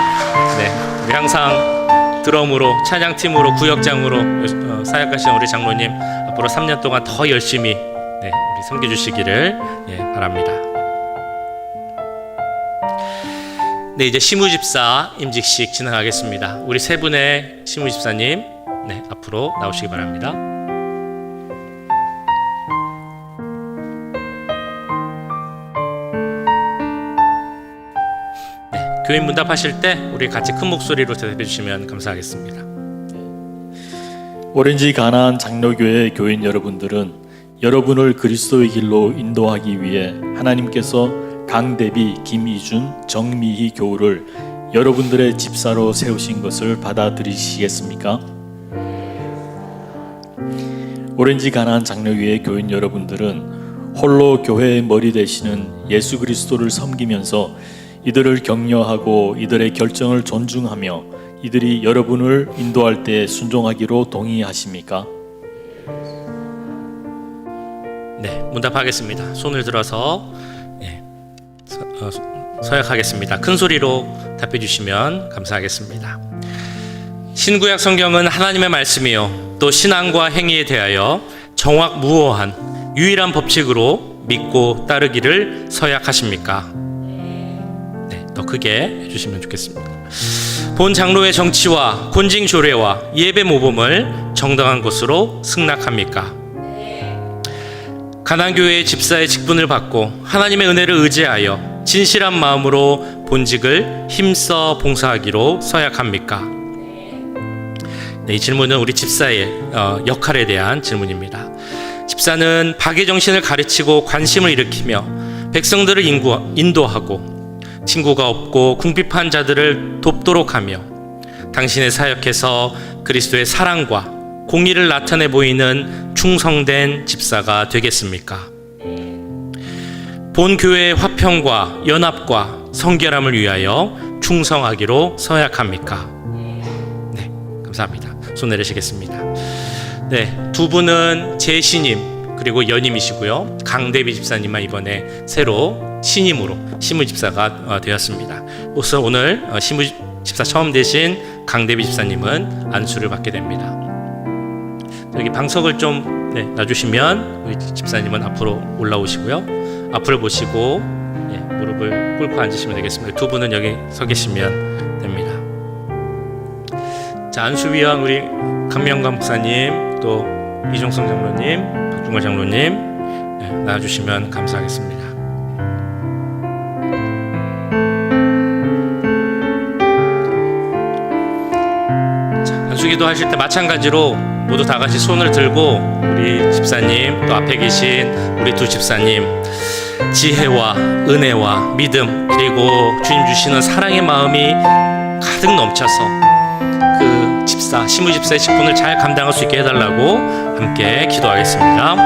우리 항상 드럼으로 찬양팀으로 구역장으로 사역하신 우리 장로님 앞으로 3년 동안 더 열심히 우리 섬겨주시기를 바랍니다. 네, 이제 시무집사 임직식 진행하겠습니다. 우리 세 분의 시무집사님 앞으로 나오시기 바랍니다. 교인 문답하실 때 우리 같이 큰 목소리로 대답해 주시면 감사하겠습니다. 오렌지 가나안 장로교회 교인 여러분들은 여러분을 그리스도의 길로 인도하기 위해 하나님께서 강대비, 김이준, 정미희 교우를 여러분들의 집사로 세우신 것을 받아들이시겠습니까? 오렌지 가나안 장로교회 교인 여러분들은 홀로 교회의 머리 되시는 예수 그리스도를 섬기면서 이들을 격려하고 이들의 결정을 존중하며 이들이 여러분을 인도할 때 순종하기로 동의하십니까? 네, 문답하겠습니다. 손을 들어서 서약하겠습니다. 큰 소리로 답해 주시면 감사하겠습니다. 신구약 성경은 하나님의 말씀이요 또 신앙과 행위에 대하여 정확무오한 유일한 법칙으로 믿고 따르기를 서약하십니까? 더 크게 해주시면 좋겠습니다. 본 장로의 정치와 권징 조례와 예배 모범을 정당한 것으로 승낙합니까? 가난교회의 집사의 직분을 받고 하나님의 은혜를 의지하여 진실한 마음으로 본직을 힘써 봉사하기로 서약합니까? 이 질문은 우리 집사의 역할에 대한 질문입니다. 집사는 박의 정신을 가르치고 관심을 일으키며 백성들을 인도하고 친구가 없고 궁핍한 자들을 돕도록 하며 당신의 사역에서 그리스도의 사랑과 공의를 나타내 보이는 충성된 집사가 되겠습니까? 본 교회의 화평과 연합과 성결함을 위하여 충성하기로 서약합니까? 네, 감사합니다. 손 내리시겠습니다. 네, 두 분은 제 신임 그리고 연임이시고요. 강대비 집사님만 이번에 새로 신임으로 시무집사가 되었습니다. 우선 오늘 시무집사 처음 되신 강대비 집사님은 안수를 받게 됩니다. 여기 방석을 좀 놔주시면 우리 집사님은 앞으로 올라오시고요. 앞을 보시고 무릎을 꿇고 앉으시면 되겠습니다. 두 분은 여기 서 계시면 됩니다. 자, 안수위원 우리 강명관 목사님 또 이종성 장로님 박중걸 장로님 나와주시면 감사하겠습니다. 자, 안수기도 하실 때 마찬가지로 모두 다 같이 손을 들고 우리 집사님 또 앞에 계신 우리 두 집사님 지혜와 은혜와 믿음 그리고 주님 주시는 사랑의 마음이 가득 넘쳐서 그 집사 시무집사의 직분을 잘 감당할 수 있게 해달라고 함께 기도하겠습니다.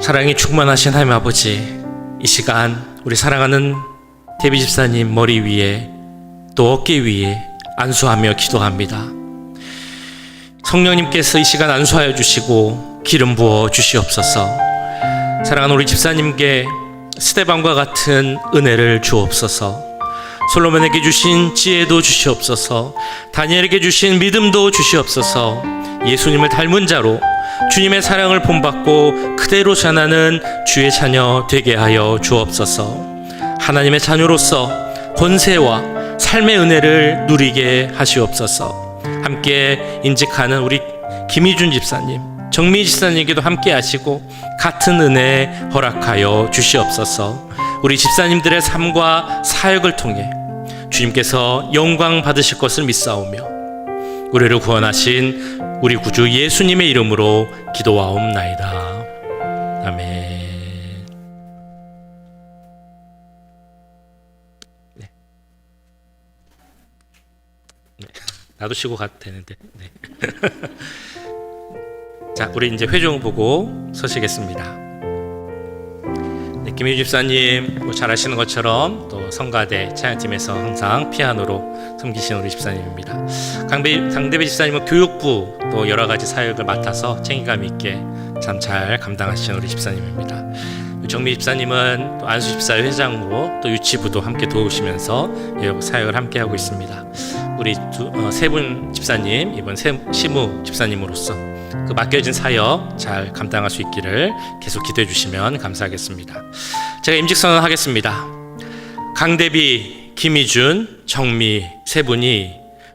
사랑이 충만하신 하나님 아버지, 이 시간 우리 사랑하는 대비 집사님 머리 위에 또 어깨 위에 안수하며 기도합니다. 성령님께서 이 시간 안수하여 주시고 기름 부어 주시옵소서. 사랑하는 우리 집사님께 스데반과 같은 은혜를 주옵소서. 솔로몬에게 주신 지혜도 주시옵소서. 다니엘에게 주신 믿음도 주시옵소서. 예수님을 닮은 자로 주님의 사랑을 본받고 그대로 전하는 주의 자녀 되게 하여 주옵소서. 하나님의 자녀로서 권세와 삶의 은혜를 누리게 하시옵소서. 함께 인직하는 우리 김희준 집사님, 정미 집사님에게도 함께 하시고 같은 은혜 허락하여 주시옵소서. 우리 집사님들의 삶과 사역을 통해 주님께서 영광 받으실 것을 믿사오며 우리를 구원하신 우리 구주 예수님의 이름으로 기도하옵나이다. 아멘. 네. 나도 쉬고 가도 되는데. 네. 자, 우리 이제 회중 보고 서시겠습니다. 네, 김희 집사님 뭐 잘 아시는 것처럼 또 성가대 찬양팀에서 항상 피아노로 섬기시는 우리 집사님입니다. 강대배 집사님은 교육부 또 여러 가지 사역을 맡아서 책임감 있게 참 잘 감당하시는 우리 집사님입니다. 정미 집사님은 또 안수 집사회 회장으로 또 유치부도 함께 도우시면서 사역을 함께 하고 있습니다. 우리 세 분 집사님, 이번 시무 집사님으로서 그 맡겨진 사역 잘 감당할 수 있기를 계속 기도해 주시면 감사하겠습니다. 제가 임직선언 하겠습니다. 강대비, 김희준, 정미 세 분이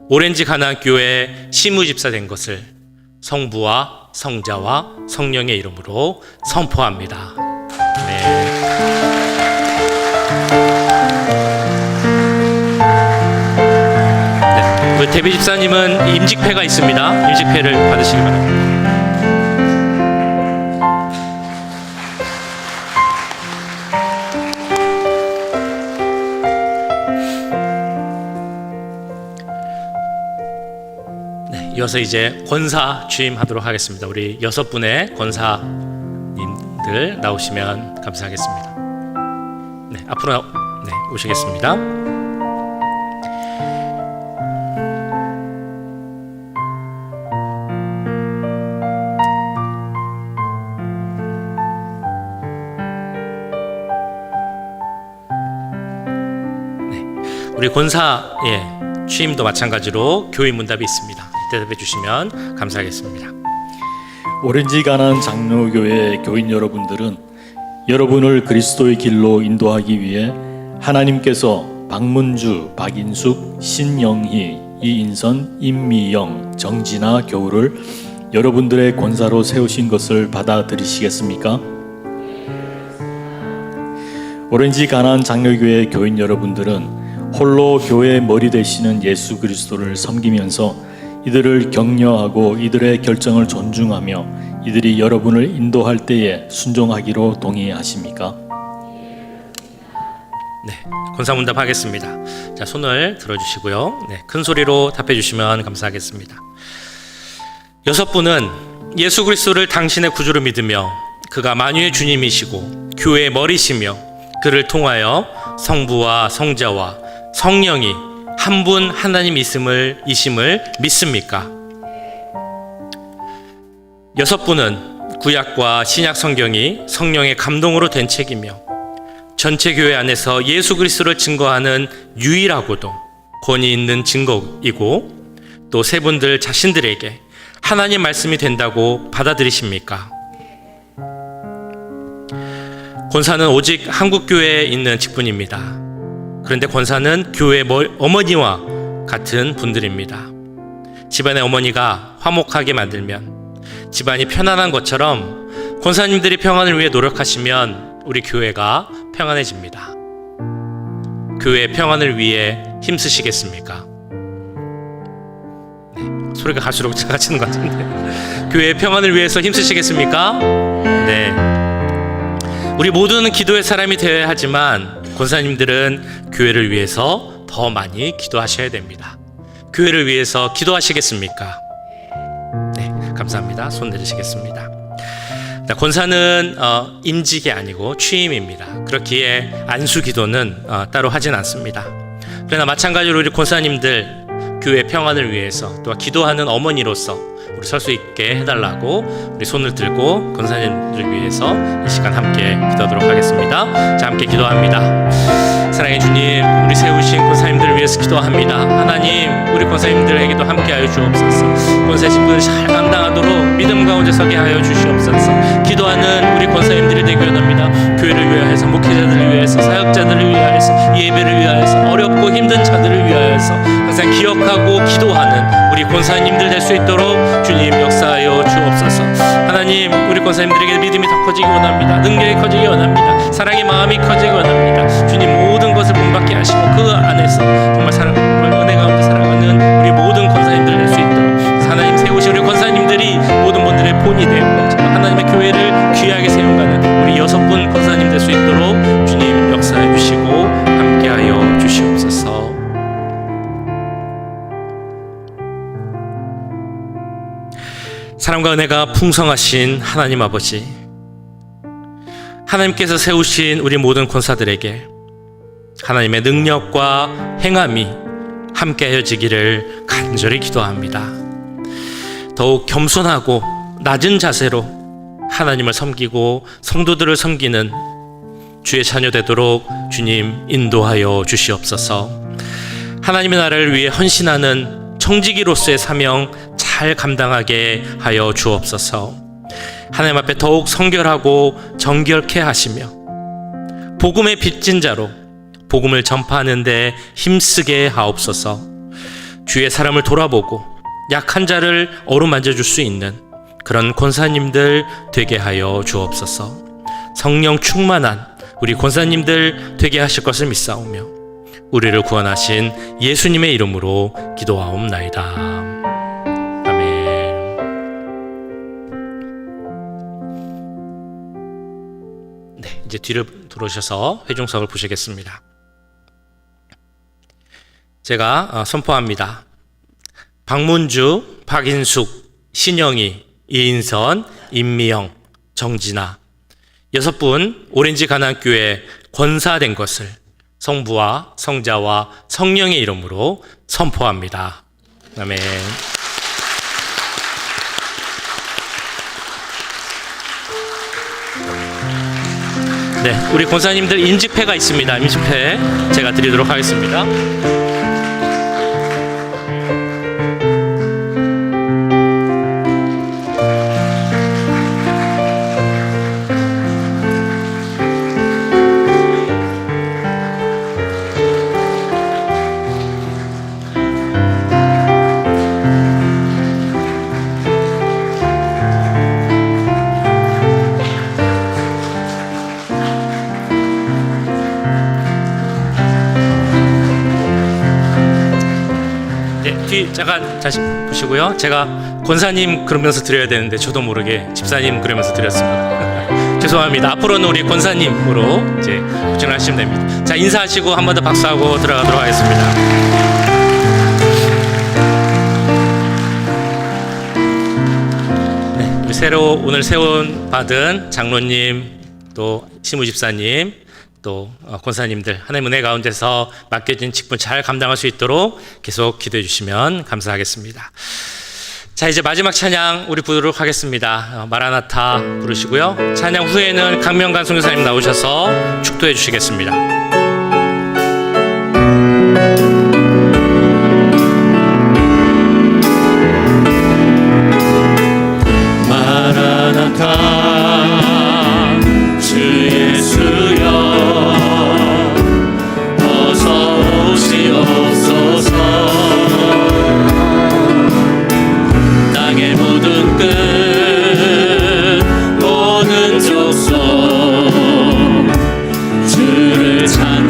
오렌지 가나안교회 시무집사 된 것을 성부와 성자와 성령의 이름으로 선포합니다. 네. 네. 우리 대비 집사님은 임직패가 있습니다. 임직패를 받으시기 바랍니다. 이어서 이제 권사 취임하도록 하겠습니다. 우리 6분의 권사님들 나오시면 감사하겠습니다. 네, 앞으로 오시겠습니다. 네, 우리 권사의 취임도 마찬가지로 교인 문답이 있습니다. 대답해 주시면 감사하겠습니다. 오렌지 가나안 장로교회 교인 여러분들은 여러분을 그리스도의 길로 인도하기 위해 하나님께서 박문주, 박인숙, 신영희, 이인선, 임미영, 정진아 교우를 여러분들의 권사로 세우신 것을 받아들이시겠습니까? 오렌지 가나안 장로교회 교인 여러분들은 홀로 교회의 머리 되시는 예수 그리스도를 섬기면서 이들을 격려하고 이들의 결정을 존중하며 이들이 여러분을 인도할 때에 순종하기로 동의하십니까? 네, 권사문답 하겠습니다. 자, 손을 들어주시고요. 네, 큰 소리로 답해주시면 감사하겠습니다. 6분은 예수 그리스도를 당신의 구주로 믿으며 그가 만유의 주님이시고 교회의 머리시며 그를 통하여 성부와 성자와 성령이 한 분 하나님 이심을 믿습니까? 6분은 구약과 신약 성경이 성령의 감동으로 된 책이며 전체 교회 안에서 예수 그리스도를 증거하는 유일하고도 권위 있는 증거이고 또 세 분들 자신들에게 하나님 말씀이 된다고 받아들이십니까? 권사는 오직 한국교회에 있는 직분입니다. 그런데 권사는 교회 어머니와 같은 분들입니다. 집안의 어머니가 화목하게 만들면 집안이 편안한 것처럼 권사님들이 평안을 위해 노력하시면 우리 교회가 평안해집니다. 교회의 평안을 위해 힘쓰시겠습니까? 네, 소리가 갈수록 작아지는 것 같은데 교회의 평안을 위해서 힘쓰시겠습니까? 네. 우리 모두는 기도의 사람이 되어야 하지만 권사님들은 교회를 위해서 더 많이 기도하셔야 됩니다. 교회를 위해서 기도하시겠습니까? 네, 감사합니다. 손 내리시겠습니다. 권사는 임직이 아니고 취임입니다. 그렇기에 안수 기도는 따로 하진 않습니다. 그러나 마찬가지로 우리 권사님들 교회 평안을 위해서 또 기도하는 어머니로서 우리 설 수 있게 해달라고 우리 손을 들고 권사님들을 위해서 이 시간 함께 기도하도록 하겠습니다. 자, 함께 기도합니다. 사랑의 주님, 우리 세우신 권사님들을 위해서 위해서 기도합니다. 하나님, 우리 권사님들에게도 함께하여 주옵소서. 권사 직분을 잘 감당하도록 믿음 가운데 서게 하여 주시옵소서. 기도하는 우리 권사님들이 되기 원합니다. 교회를 위하여서, 목회자들을 위하여서, 사역자들을 위하여서, 예배를 위하여서, 어렵고 힘든 자들을 위하여서 항상 기억하고 기도하는 우리 권사님들 될 수 있도록 주님 역사하여 주옵소서. 하나님, 우리 권사님들에게 믿음이 더 커지기 원합니다. 능력이 커지기 원합니다. 사랑의 마음이 커지기 원합니다. 주님, 모든 것을 본받게 하시고 그 안에서 정말 은혜 가운데 살아가는 우리 모든 권사님들 될 수 있도록 하나님 세우신 우리 권사님들이 모든 분들의 본이 되고 하나님의 교회를 귀하게 세워가는 우리 6분 권사님 될 수 있도록 주님 역사해 주시고 함께하여 주시옵소서. 사랑과 은혜가 풍성하신 하나님 아버지, 하나님께서 세우신 우리 모든 권사들에게 하나님의 능력과 행함이 함께하여지기를 간절히 기도합니다. 더욱 겸손하고 낮은 자세로 하나님을 섬기고 성도들을 섬기는 주의 자녀 되도록 주님 인도하여 주시옵소서. 하나님의 나라를 위해 헌신하는 청지기로서의 사명 잘 감당하게 하여 주옵소서. 하나님 앞에 더욱 성결하고 정결케 하시며 복음의 빚진 자로 복음을 전파하는 데 힘쓰게 하옵소서. 주의 사람을 돌아보고 약한 자를 어루만져 줄 수 있는 그런 권사님들 되게 하여 주옵소서. 성령 충만한 우리 권사님들 되게 하실 것을 믿사오며 우리를 구원하신 예수님의 이름으로 기도하옵나이다. 아멘. 네, 이제 뒤를 돌아오셔서 회중석을 보시겠습니다. 제가 선포합니다. 박문주, 박인숙, 신영희, 이인선, 임미영, 정진아 6분 오렌지 가난교회 권사된 것을 성부와 성자와 성령의 이름으로 선포합니다. 아멘. 네, 우리 권사님들 인직패가 있습니다. 인직패 제가 드리도록 하겠습니다. 잠깐 다시 보시고요. 제가 권사님 그러면서 드려야 되는데 저도 모르게 집사님 그러면서 드렸습니다. 죄송합니다. 앞으로는 우리 권사님으로 이제 고증을 하시면 됩니다. 자, 인사하시고 한 번 더 박수하고 들어가도록 하겠습니다. 네, 우리 오늘 세운 받은 장로님 또 시무 집사님 또 권사님들 하나님 은혜 가운데서 맡겨진 직분 잘 감당할 수 있도록 계속 기도해 주시면 감사하겠습니다. 자, 이제 마지막 찬양 우리 부르도록 하겠습니다. 마라나타 부르시고요. 찬양 후에는 강명관 선교사님 나오셔서 축도해 주시겠습니다. 마라나타 주 예수여 땅의 모든 끝 모든 족속 주를 찬양하리.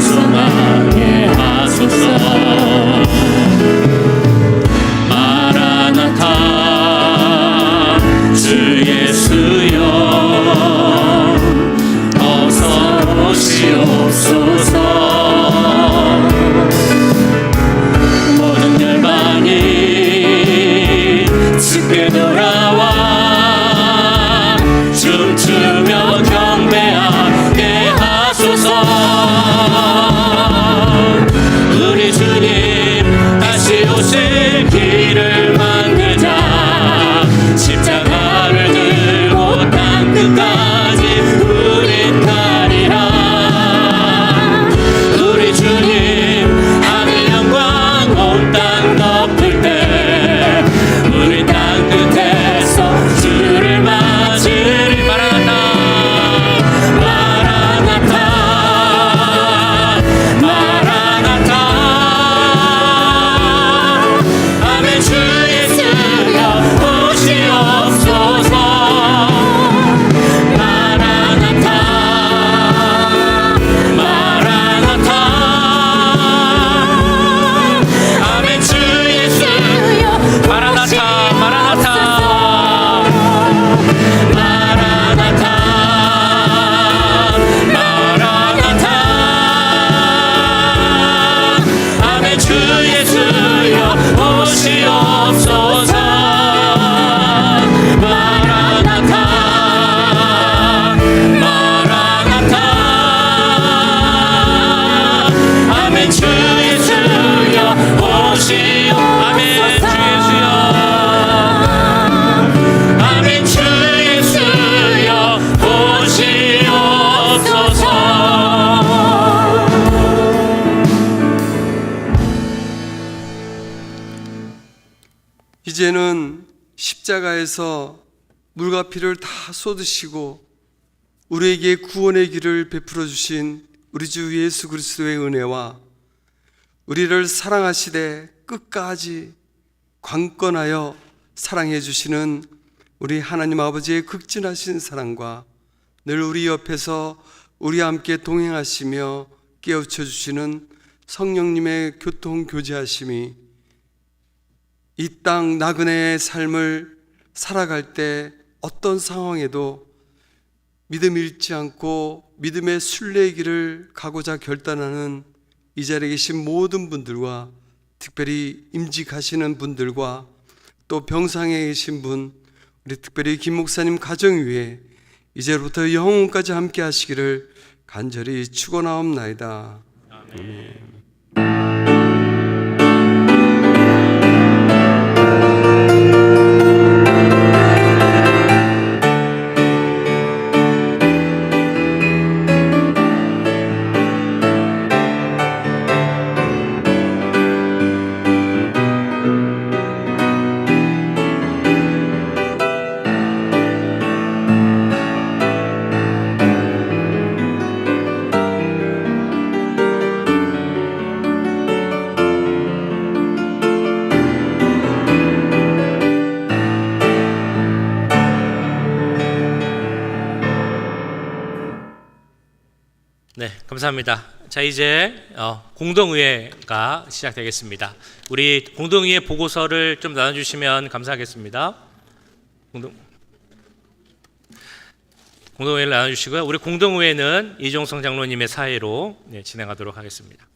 보시옵소서. 아멘. 주 예수여. 아멘. 주 예수여 보시옵소서. 이제는 십자가에서 물과 피를 다 쏟으시고 우리에게 구원의 길을 베풀어 주신 우리 주 예수 그리스도의 은혜와 우리를 사랑하시되 끝까지 관건하여 사랑해 주시는 우리 하나님 아버지의 극진하신 사랑과 늘 우리 옆에서 우리와 함께 동행하시며 깨우쳐 주시는 성령님의 교통 교제하심이 이 땅 나그네의 삶을 살아갈 때 어떤 상황에도 믿음 잃지 않고 믿음의 순례의 길을 가고자 결단하는 이 자리에 계신 모든 분들과 특별히 임직하시는 분들과 또 병상에 계신 분, 우리 특별히 김 목사님 가정 위에 이제부터 영원까지 함께 하시기를 간절히 축원하옵나이다. 아멘. 네, 감사합니다. 자, 이제 공동의회가 시작되겠습니다. 우리 공동의회 보고서를 좀 나눠주시면 감사하겠습니다. 공동의회를 나눠주시고요. 우리 공동의회는 이종성 장로님의 사회로 진행하도록 하겠습니다.